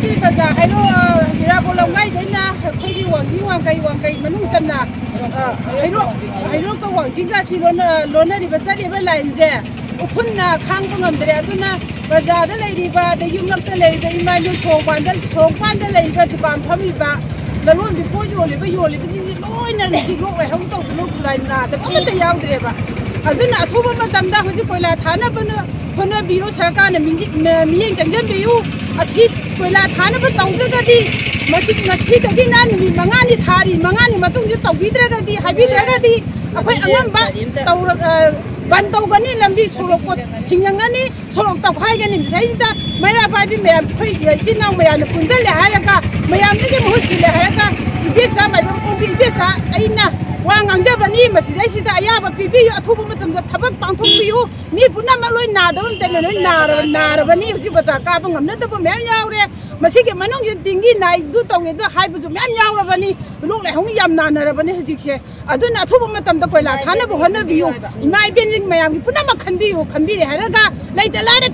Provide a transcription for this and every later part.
Cái bazaar hay nó ra bộ lòng ngay đấy na cái hoàng cây mà nung chân na hay nó có hoàng chính ra xí luôn đi bazaar đi bên lại nè phun na khang bưng ngầm đấy tu na bazaar đó lấy đi ba để dùng lắm đó lấy để mà nó sòng quan đó lấy cái tukang phá mi ba là luôn bị phôi vô lấy cái gì lôi na gì lúc này không tàu từ lúc lại naแต่ก็ไม่ได้ยาวเลยba ಅದು ನಾ ಥೋಬ ಮತಂದ ಹುಜಿ ಕೊಯ್ಲಾ ಥಾನ ಬನ ಫನ ಬಿಯೋ ಸರ್ಕಾರ ಮಿಯಂ ಜಂಜನ್ ಬಿಯೋ ಅಸಿ ಕೊಯ್ಲಾ ಥಾನ ಬ ತೌದ್ರಗದಿ ಮಸಿದಗಿ ನಾನು ಮಂಗಾನಿ Thari ಮಂಗಾನಿ ಮತುಂಜಿ ತೌಬಿದ್ರಗದಿ ಹಬಿದ್ರಗದಿ ಅಖೈ ಅಂಗಂಬ ತೌರ ban tawgani lambi sorok ko thingangani sorok ta phaigani saida maira babi me phai jinang me an punjal le haraka mayam ji mu sile haraka ibesa mai ko ibesa aina wa ngangja bani masidai sida ayaba pipi athubu matam da thabak pangthok piu mi punama loi na da te loi na bani huji basa ka ba ngamna da ba mem yaure masige manung ji dingi nai du tawge da hai bu mem yaura bani lok le hong yam na ra bani huji se aduna athubu matam da koila thana bu hona biu imai ben mayam gi punama khanbi re haraga laita la da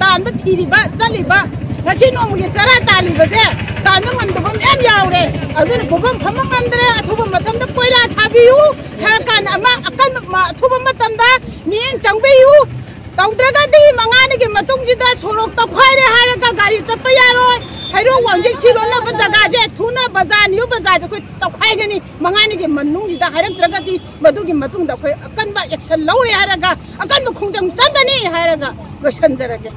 tan ba thiri ba chali ba ngasi no mu ge sara tali ba je tan ngam da bam em yaure aduna bobam phamam amdre athubu matam da koila thabiu sarkan ama akan ma athubu matam da mien changbiu tawdragadi mangani ge matung ji da sorok ta khwaire haraga gari chappa yaroi hairo wangjik silona ba jaga je thuna bazaar new bazaar je khoi ta khwai gani mangani ge manung ji da harak dragadi madugi matung da khoi akan ba action laure haraga akan ba khongjam changani haraga losan jarage